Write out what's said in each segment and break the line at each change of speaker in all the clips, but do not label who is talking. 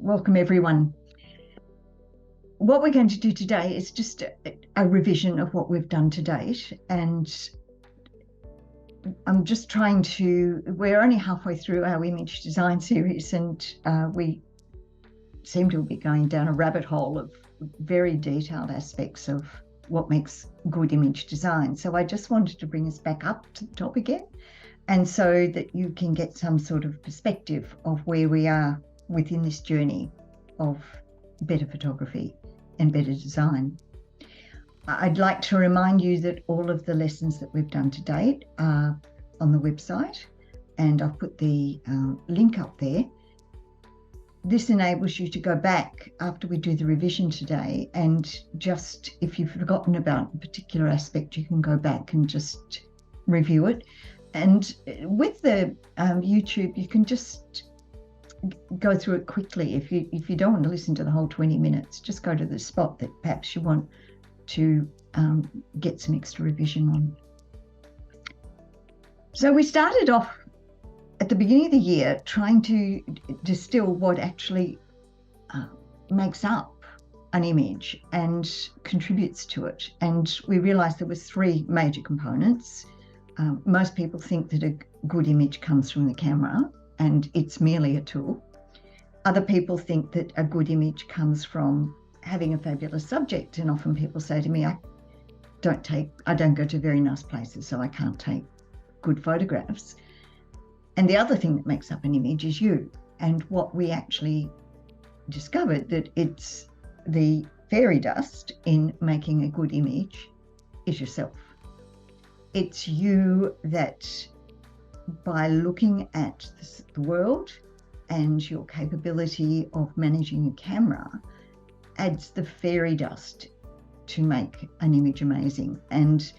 Welcome everyone. What we're going to do today is just a revision of what we've done to date, and I'm just we're only halfway through our image design series, and we seem to be going down a rabbit hole of very detailed aspects of what makes good image design. So I just wanted to bring us back up to the top again, and so that you can get some sort of perspective of where we are within this journey of better photography and better design. I'd like to remind you that all of the lessons that we've done to date are on the website, and I've put the link up there. This enables you to go back after we do the revision today, and just if you've forgotten about a particular aspect, you can go back and just review it. And with the YouTube, you can just go through it quickly. If you don't want to listen to the whole 20 minutes, just go to the spot that perhaps you want to get some extra revision on. So we started off at the beginning of the year trying to distill what actually makes up an image and contributes to it. And we realized there was three major components. Most people think that a good image comes from the camera, and it's merely a tool. Other people think that a good image comes from having a fabulous subject, and often people say to me, I don't go to very nice places, so I can't take good photographs. And the other thing that makes up an image is you. And what we actually discovered, that it's the fairy dust in making a good image is yourself. It's you that, by looking at the world and your capability of managing a camera, adds the fairy dust to make an image amazing. And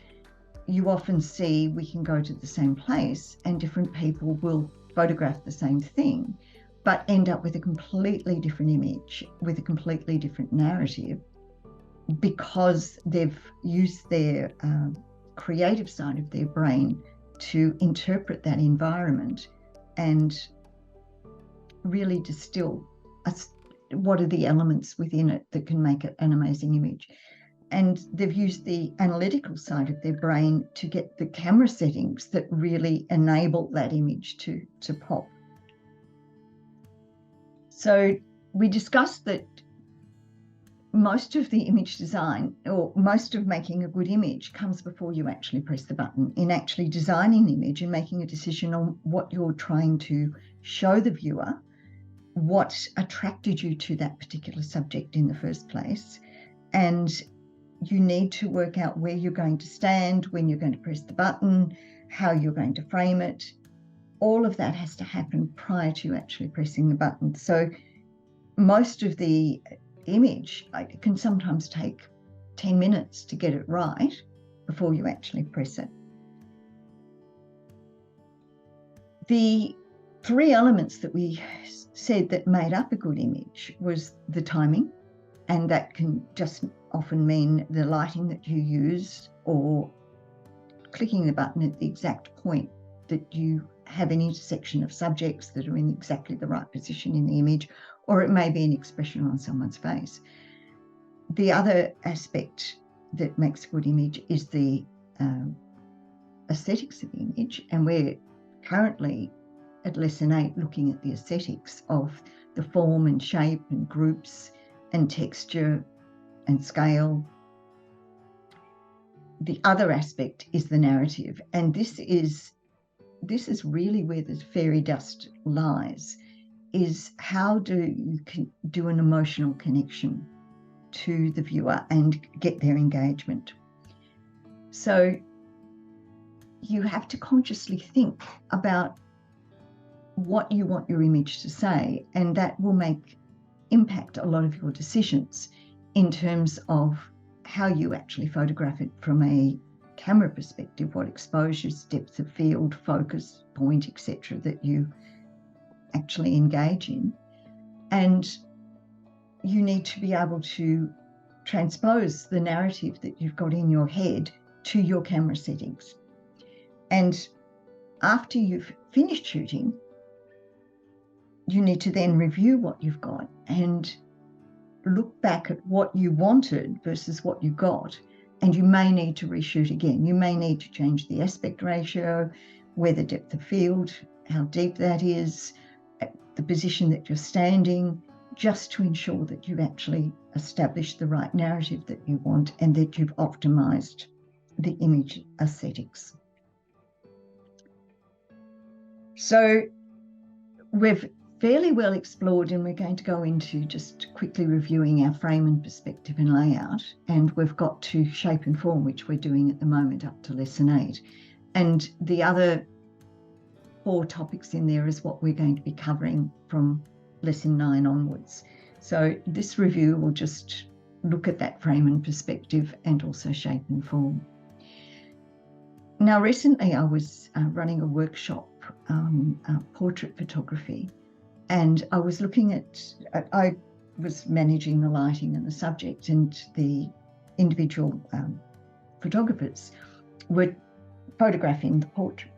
you often see we can go to the same place and different people will photograph the same thing, but end up with a completely different image, with a completely different narrative, because they've used their creative side of their brain to interpret that environment and really distill what are the elements within it that can make it an amazing image. And they've used the analytical side of their brain to get the camera settings that really enable that image to pop. So we discussed that most of the image design, or most of making a good image, comes before you actually press the button, in actually designing an image and making a decision on what you're trying to show the viewer, what attracted you to that particular subject in the first place. And you need to work out where you're going to stand, when you're going to press the button, how you're going to frame it. All of that has to happen prior to actually pressing the button. So most of the image, it can sometimes take 10 minutes to get it right before you actually press it. The three elements that we said that made up a good image was the timing, and that can just often mean the lighting that you use, or clicking the button at the exact point that you have an intersection of subjects that are in exactly the right position in the image, or it may be an expression on someone's face. The other aspect that makes a good image is the aesthetics of the image, and we're currently at lesson 8 looking at the aesthetics of the form and shape and groups and texture and scale. The other aspect is the narrative, and this is really where the fairy dust lies, is how do you do an emotional connection to the viewer and get their engagement. So you have to consciously think about what you want your image to say, and that will impact a lot of your decisions in terms of how you actually photograph it from a camera perspective, what exposures, depth of field, focus point, etc., that you actually engage in. And you need to be able to transpose the narrative that you've got in your head to your camera settings. And after you've finished shooting, you need to then review what you've got and look back at what you wanted versus what you got. And you may need to reshoot again. You may need to change the aspect ratio, where the depth of field, how deep that is, the position that you're standing, just to ensure that you've actually established the right narrative that you want and that you've optimized the image aesthetics. So we've fairly well explored, and we're going to go into just quickly reviewing our frame and perspective and layout. And we've got to shape and form, which we're doing at the moment up to lesson 8. And the other 4 topics in there is what we're going to be covering from lesson 9 onwards. So this review will just look at that frame and perspective and also shape and form. Now, recently I was running a workshop on portrait photography, and I was looking at, I was managing the lighting and the subject, and the individual photographers were photographing the portrait,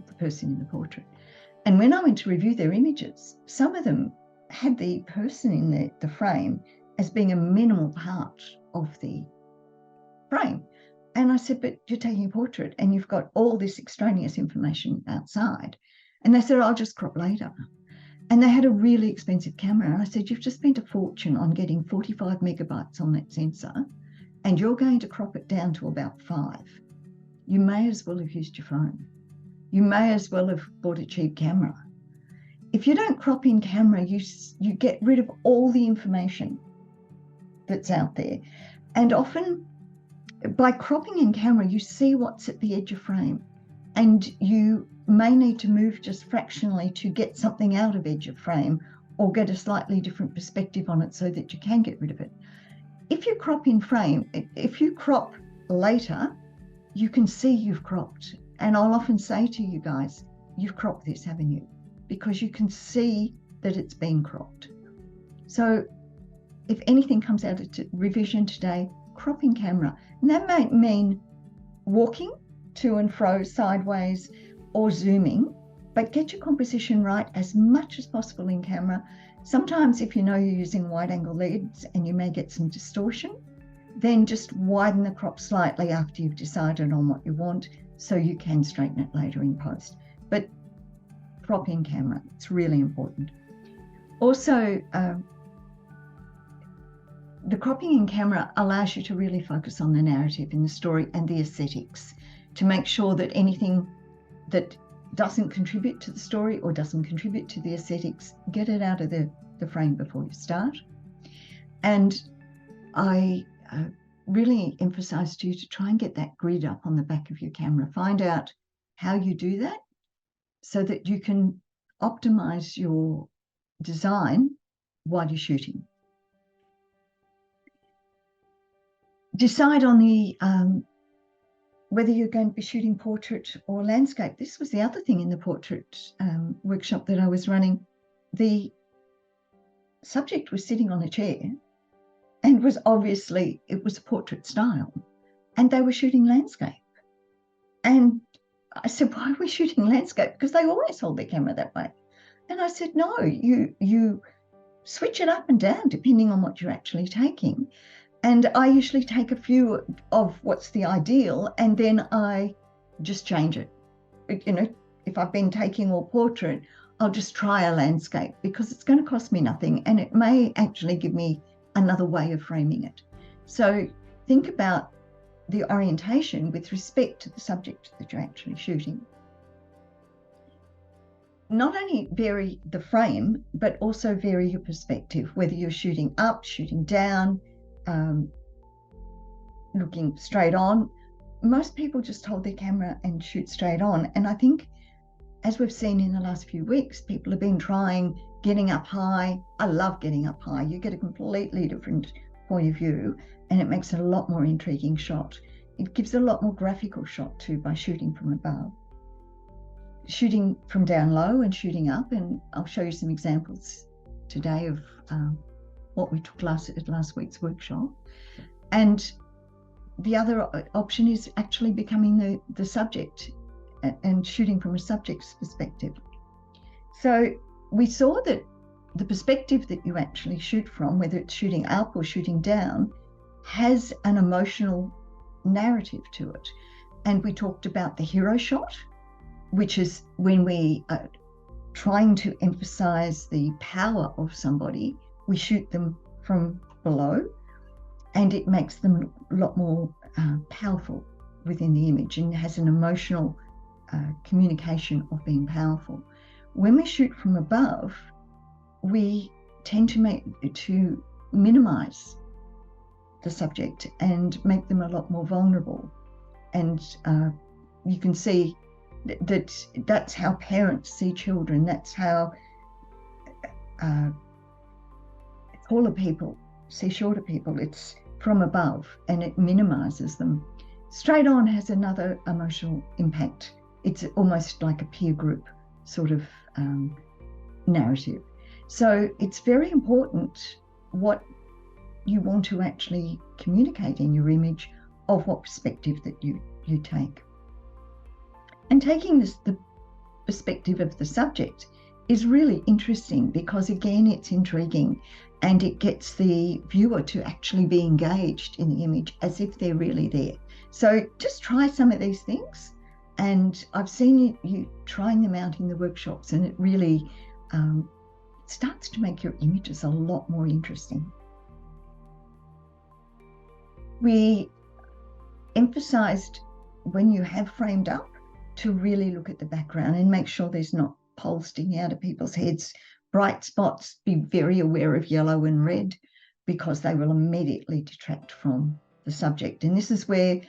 the person in the portrait. And when I went to review their images, some of them had the person in the frame as being a minimal part of the frame. And I said, but you're taking a portrait and you've got all this extraneous information outside. And they said, I'll just crop later. And they had a really expensive camera. And I said, you've just spent a fortune on getting 45 megabytes on that sensor, and you're going to crop it down to about 5. You may as well have used your phone. You may as well have bought a cheap camera. If you don't crop in camera, you get rid of all the information that's out there. And often by cropping in camera, you see what's at the edge of frame, and you may need to move just fractionally to get something out of edge of frame or get a slightly different perspective on it so that you can get rid of it. If you crop in frame, if you crop later, you can see you've cropped. And I'll often say to you guys, you've cropped this, haven't you? Because you can see that it's been cropped. So if anything comes out of revision today, crop in camera. And that might mean walking to and fro sideways or zooming, but get your composition right as much as possible in camera. Sometimes if you know you're using wide angle leads and you may get some distortion, then just widen the crop slightly after you've decided on what you want so you can straighten it later in post. But crop in camera, it's really important. Also, the cropping in camera allows you to really focus on the narrative in the story and the aesthetics to make sure that anything that doesn't contribute to the story or doesn't contribute to the aesthetics, get it out of the frame before you start. And I really emphasize to you to try and get that grid up on the back of your camera. Find out how you do that so that you can optimize your design while you're shooting. Decide on the whether you're going to be shooting portrait or landscape. This was the other thing in the portrait workshop that I was running. The subject was sitting on a chair and was obviously, it was a portrait style, and they were shooting landscape. And I said, why are we shooting landscape? Because they always hold their camera that way. And I said, no, you switch it up and down depending on what you're actually taking. And I usually take a few of what's the ideal, and then I just change it. You know, if I've been taking all portrait, I'll just try a landscape because it's going to cost me nothing, and it may actually give me another way of framing it. So think about the orientation with respect to the subject that you're actually shooting. Not only vary the frame, but also vary your perspective, whether you're shooting up, shooting down, looking straight on. Most people just hold their camera and shoot straight on. And I think, as we've seen in the last few weeks, people have been trying getting up high. I love getting up high. You get a completely different point of view, and it makes it a lot more intriguing shot. It gives a lot more graphical shot too by shooting from above. Shooting from down low and shooting up, and I'll show you some examples today of what we took at last week's workshop. And the other option is actually becoming the subject and shooting from a subject's perspective. So we saw that the perspective that you actually shoot from, whether it's shooting up or shooting down, has an emotional narrative to it. And we talked about the hero shot, which is when we are trying to emphasize the power of somebody, we shoot them from below, and it makes them a lot more powerful within the image and has an emotional communication of being powerful. When we shoot from above, we tend to minimize the subject and make them a lot more vulnerable. And you can see that's how parents see children. That's how taller people see shorter people. It's from above, and it minimizes them. Straight on has another emotional impact. It's almost like a peer group sort of narrative. So it's very important what you want to actually communicate in your image, of what perspective that you take. And taking the perspective of the subject is really interesting, because again, it's intriguing and it gets the viewer to actually be engaged in the image as if they're really there. So just try some of these things, and I've seen you trying them out in the workshops, and it really starts to make your images a lot more interesting. We emphasized, when you have framed up, to really look at the background and make sure there's not poles sticking out of people's heads. Bright spots, be very aware of yellow and red, because they will immediately detract from the subject. And this is where,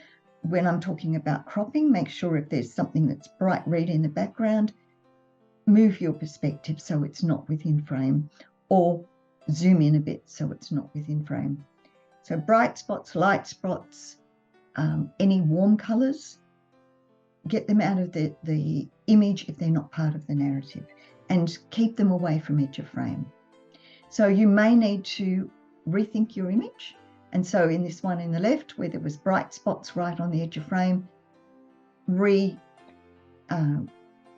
when I'm talking about cropping, make sure if there's something that's bright red in the background, move your perspective so it's not within frame, or zoom in a bit so it's not within frame. So bright spots, light spots, any warm colors, get them out of the image if they're not part of the narrative, and keep them away from edge of frame. So you may need to rethink your image. And so in this one in the left, where there was bright spots right on the edge of frame,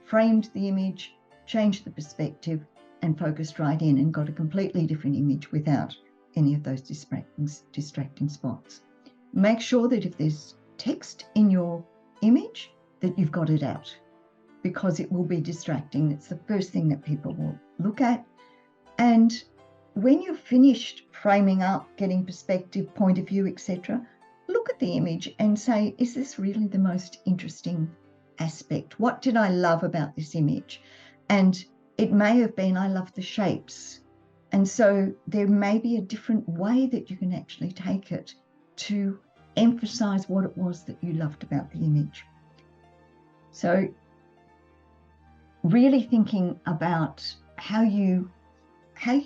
framed the image, changed the perspective, and focused right in, and got a completely different image without any of those distracting spots. Make sure that if there's text in your image, that you've got it out, because it will be distracting. It's the first thing that people will look at. And when you're finished framing up, getting perspective, point of view, etc., look at the image and say, is this really the most interesting aspect? What did I love about this image? And it may have been, I love the shapes. And so there may be a different way that you can actually take it to emphasize what it was that you loved about the image. So really thinking about how you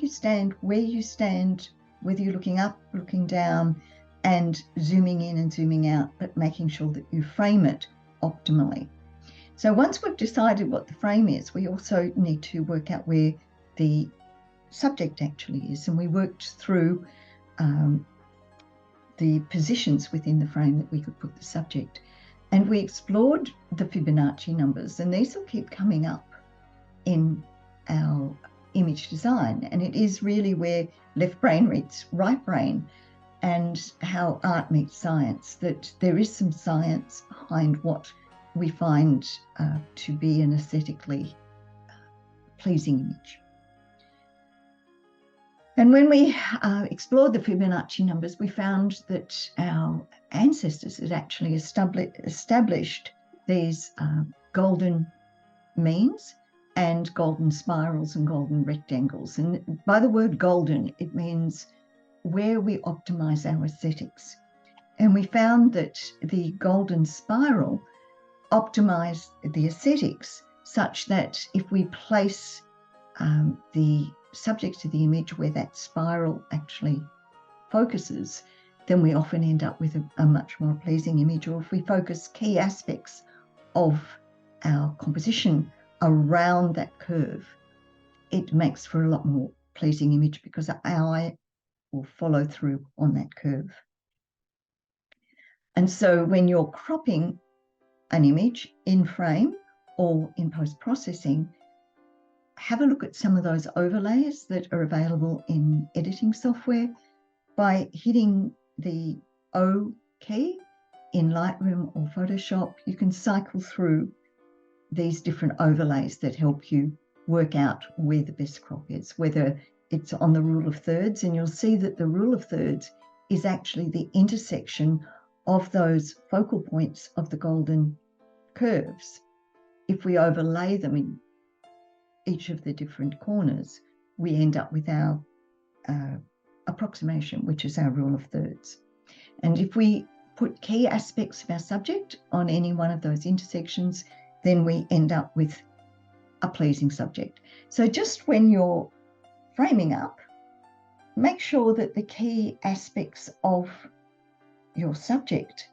stand, where you stand, whether you're looking up, looking down, and zooming in and zooming out, but making sure that you frame it optimally. So once we've decided what the frame is, we also need to work out where the subject actually is. And we worked through the positions within the frame that we could put the subject. And we explored the Fibonacci numbers, and these will keep coming up in our image design. And it is really where left brain meets right brain, and how art meets science, that there is some science behind what we find to be an aesthetically pleasing image. And when we explored the Fibonacci numbers, we found that our ancestors had actually established these golden means and golden spirals and golden rectangles. And by the word golden, it means where we optimize our aesthetics. And we found that the golden spiral optimized the aesthetics such that if we place the subject to the image where that spiral actually focuses, then we often end up with a much more pleasing image. Or if we focus key aspects of our composition around that curve, it makes for a lot more pleasing image, because our eye will follow through on that curve. And so when you're cropping an image in frame or in post-processing, have a look at some of those overlays that are available in editing software. By hitting the O key in Lightroom or Photoshop, you can cycle through these different overlays that help you work out where the best crop is, whether it's on the rule of thirds, and you'll see that the rule of thirds is actually the intersection of those focal points of the golden curves. If we overlay them in each of the different corners, we end up with our approximation, which is our rule of thirds. And if we put key aspects of our subject on any one of those intersections, then we end up with a pleasing subject. So just when you're framing up, make sure that the key aspects of your subject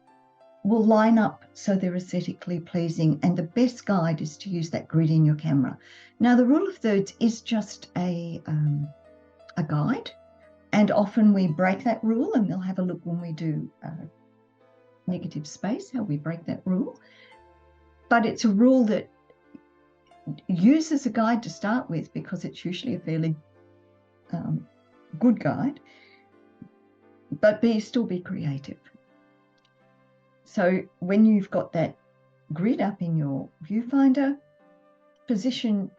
will line up so they're aesthetically pleasing, and the best guide is to use that grid in your camera. Now, the rule of thirds is just a guide, and often we break that rule, and we'll have a look when we do negative space, how we break that rule. But it's a rule that uses a guide to start with, because it's usually a fairly good guide, but still be creative. So when you've got that grid up in your viewfinder, position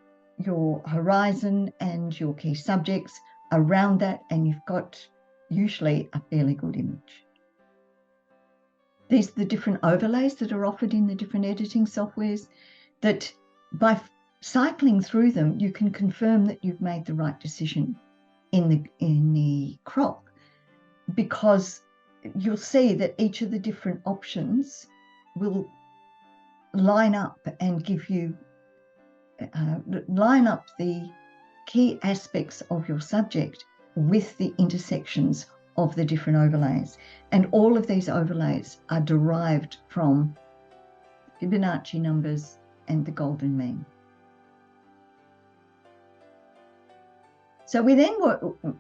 your horizon and your key subjects around that, and you've got usually a fairly good image. These are the different overlays that are offered in the different editing softwares, that by cycling through them, you can confirm that you've made the right decision in the crop, because you'll see that each of the different options will line up and give you line up the key aspects of your subject with the intersections of the different overlays. And all of these overlays are derived from Fibonacci numbers and the golden mean. So we then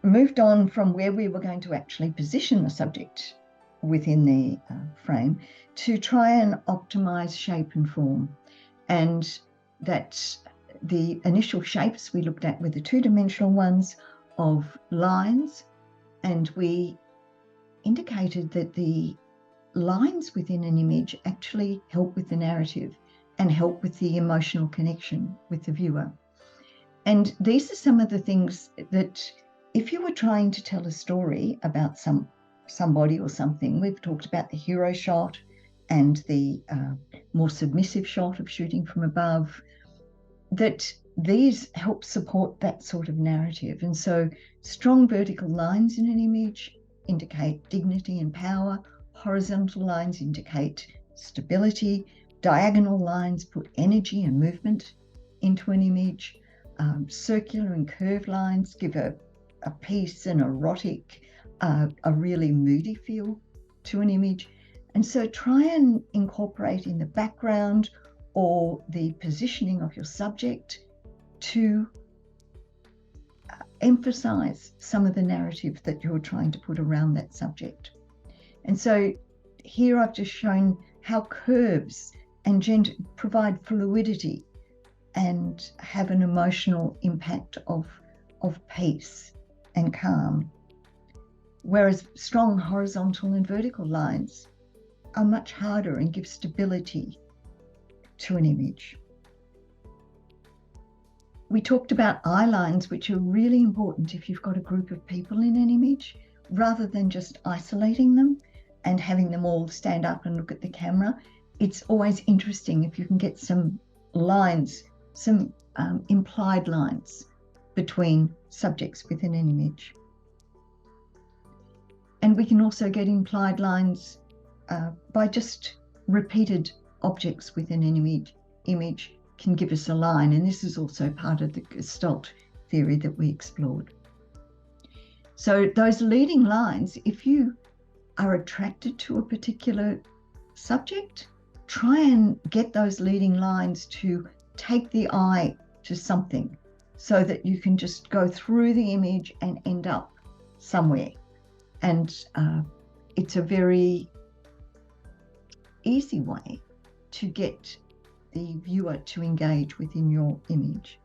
moved on from where we were going to actually position the subject within the frame to try and optimize shape and form. And that the initial shapes we looked at were the two-dimensional ones of lines, and we indicated that the lines within an image actually help with the narrative and help with the emotional connection with the viewer. And these are some of the things that, if you were trying to tell a story about somebody or something, we've talked about the hero shot and the more submissive shot of shooting from above, that these help support that sort of narrative. And so strong vertical lines in an image indicate dignity and power, horizontal lines indicate stability, diagonal lines put energy and movement into an image. Circular and curved lines give a peace, an erotic, a really moody feel to an image. And so try and incorporate in the background or the positioning of your subject to emphasize some of the narrative that you're trying to put around that subject. And so here I've just shown how curves and provide fluidity and have an emotional impact of peace and calm, whereas strong horizontal and vertical lines are much harder and give stability to an image. We talked about eye lines, which are really important if you've got a group of people in an image, rather than just isolating them and having them all stand up and look at the camera. It's always interesting if you can get some lines, some implied lines between subjects within an image. And we can also get implied lines by just repeated objects within an image can give us a line. And this is also part of the Gestalt theory that we explored. So those leading lines, if you are attracted to a particular subject, try and get those leading lines to take the eye to something so that you can just go through the image and end up somewhere. And it's a very easy way to get the viewer to engage within your image.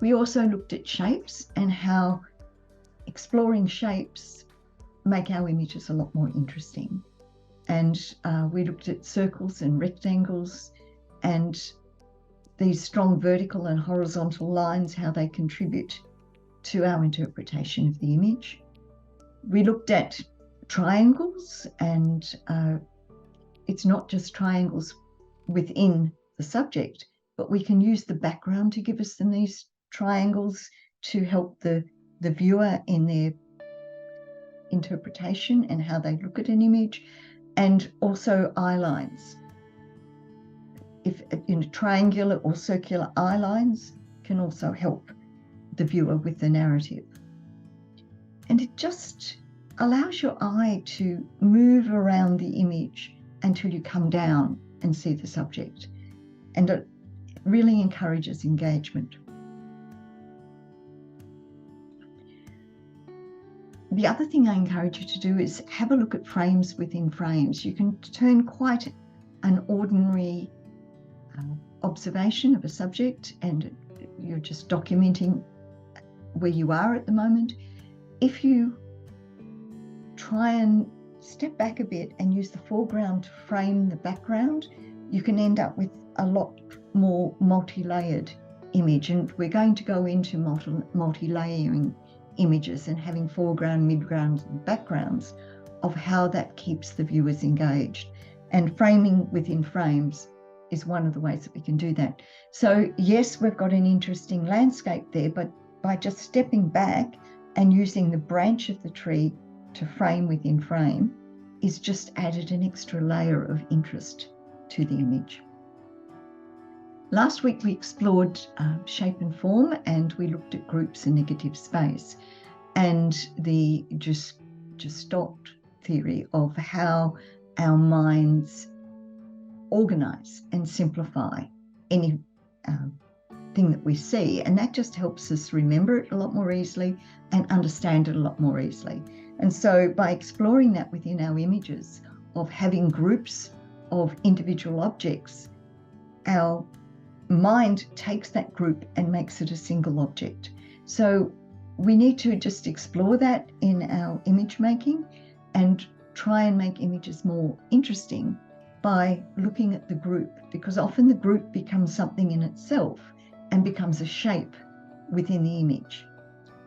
We also looked at shapes and how exploring shapes make our images a lot more interesting. And we looked at circles and rectangles and these strong vertical and horizontal lines, how they contribute to our interpretation of the image. We looked at triangles, and it's not just triangles within the subject, but we can use the background to give us these triangles to help the viewer in their interpretation and how they look at an image, and also eye lines. If in triangular or circular eye lines can also help the viewer with the narrative. And it just allows your eye to move around the image until you come down and see the subject. And it really encourages engagement. The other thing I encourage you to do is have a look at frames within frames. You can turn quite an ordinary observation of a subject, and you're just documenting where you are at the moment. If you try and step back a bit and use the foreground to frame the background, you can end up with a lot more multi-layered image. And we're going to go into multi-layering images and having foreground, midground, and backgrounds of how that keeps the viewers engaged. And framing within frames is one of the ways that we can do that. So yes, we've got an interesting landscape there, but by just stepping back and using the branch of the tree to frame within frame is just added an extra layer of interest to the image. Last week we explored shape and form, and we looked at groups and negative space and the Gestalt theory of how our minds organize and simplify any thing that we see, and that just helps us remember it a lot more easily and understand it a lot more easily. And so by exploring that within our images of having groups of individual objects, our mind takes that group and makes it a single object. So we need to just explore that in our image making and try and make images more interesting by looking at the group, because often the group becomes something in itself and becomes a shape within the image.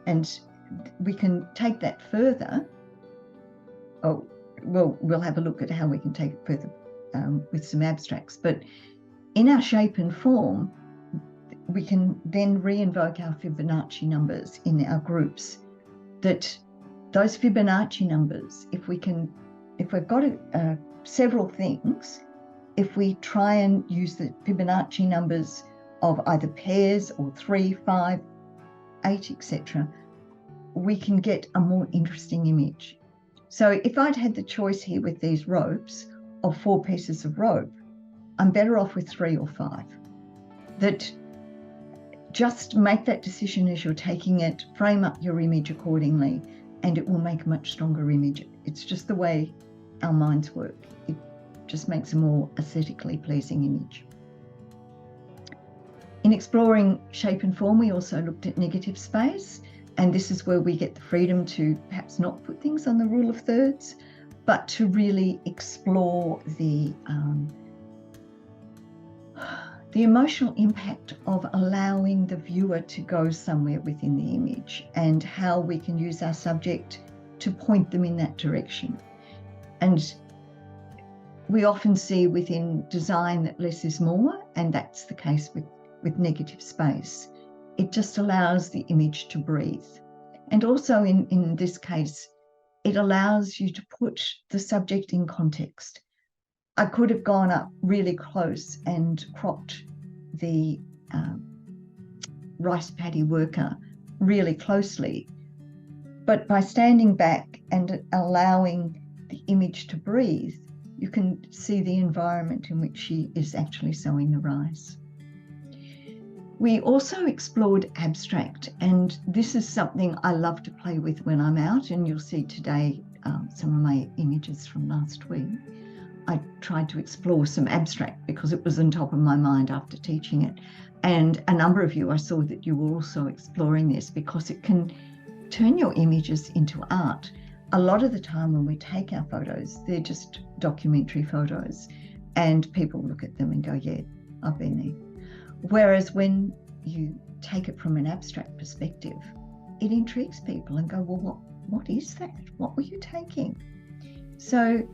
And we can take that further. Oh, well, we'll have a look at how we can take it further with some abstracts. But in our shape and form, we can then re-invoke our Fibonacci numbers in our groups. That those Fibonacci numbers, if we've got several things, if we try and use the Fibonacci numbers of either pairs or 3, 5, 8, etc., we can get a more interesting image. So if I'd had the choice here with these ropes of 4 pieces of rope, I'm better off with 3 or 5. That just make that decision as you're taking it, frame up your image accordingly, and it will make a much stronger image. It's just the way our minds work. It just makes a more aesthetically pleasing image. In exploring shape and form, we also looked at negative space, and this is where we get the freedom to perhaps not put things on the rule of thirds, but to really explore the emotional impact of allowing the viewer to go somewhere within the image, and how we can use our subject to point them in that direction. And we often see within design that less is more, and that's the case with negative space. It just allows the image to breathe. And also in this case, it allows you to put the subject in context. I could have gone up really close and cropped the rice paddy worker really closely, but by standing back and allowing the image to breathe, you can see the environment in which she is actually sowing the rice. We also explored abstract, and this is something I love to play with when I'm out, and you'll see today some of my images from last week. I tried to explore some abstract because it was on top of my mind after teaching it. And a number of you, I saw that you were also exploring this because it can turn your images into art. A lot of the time when we take our photos, they're just documentary photos, and people look at them and go, yeah, I've been there. Whereas when you take it from an abstract perspective, it intrigues people and go, well, what is that? What were you taking? So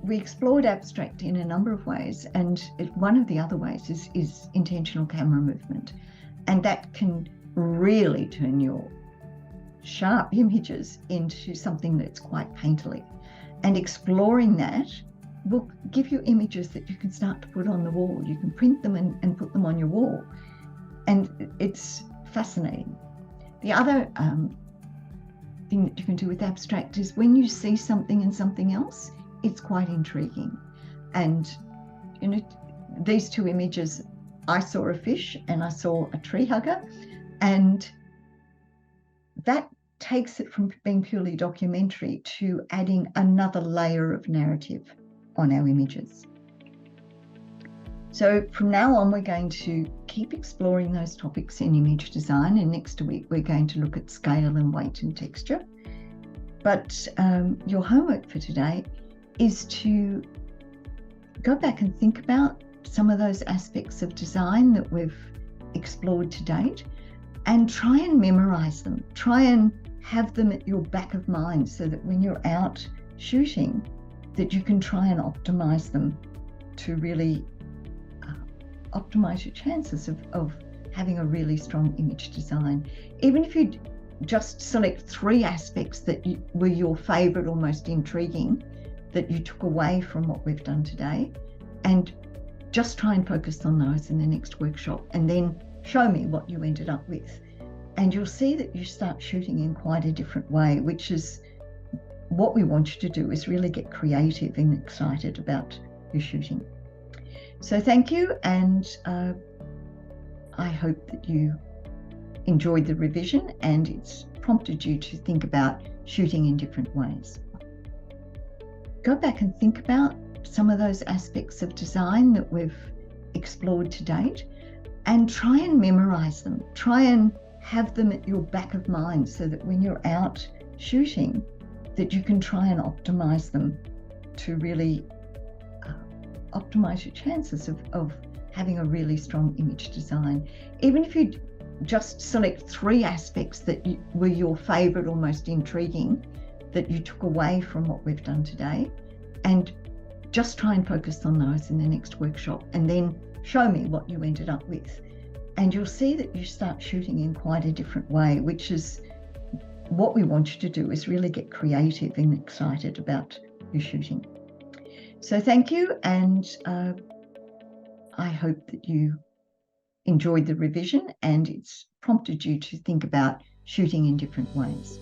we explored abstract in a number of ways, and one of the other ways is intentional camera movement, and that can really turn your sharp images into something that's quite painterly. And exploring that will give you images that you can start to put on the wall. You can print them and put them on your wall, and it's fascinating. The other thing that you can do with abstract is when you see something in something else, it's quite intriguing. And you know, these two images, I saw a fish and I saw a tree hugger, and that takes it from being purely documentary to adding another layer of narrative on our images. So from now on, we're going to keep exploring those topics in image design, and next week we're going to look at scale and weight and texture. But your homework for today is to go back and think about some of those aspects of design that we've explored to date, and try and memorize them. Try and have them at your back of mind so that when you're out shooting, that you can try and optimize them to really optimize your chances of having a really strong image design. Even if you just select 3 aspects that were your favorite or most intriguing, that you took away from what we've done today, and just try and focus on those in the next workshop, and then show me what you ended up with. And you'll see that you start shooting in quite a different way, which is what we want you to do, is really get creative and excited about your shooting. So thank you, and I hope that you enjoyed the revision and it's prompted you to think about shooting in different ways. Go back and think about some of those aspects of design that we've explored to date, and try and memorize them. Try and have them at your back of mind so that when you're out shooting, that you can try and optimize them to really optimize your chances of having a really strong image design. Even if you just select 3 aspects that were your favorite or most intriguing, that you took away from what we've done today, and just try and focus on those in the next workshop, and then show me what you ended up with. And you'll see that you start shooting in quite a different way, which is what we want you to do, is really get creative and excited about your shooting. So thank you, and I hope that you enjoyed the revision and it's prompted you to think about shooting in different ways.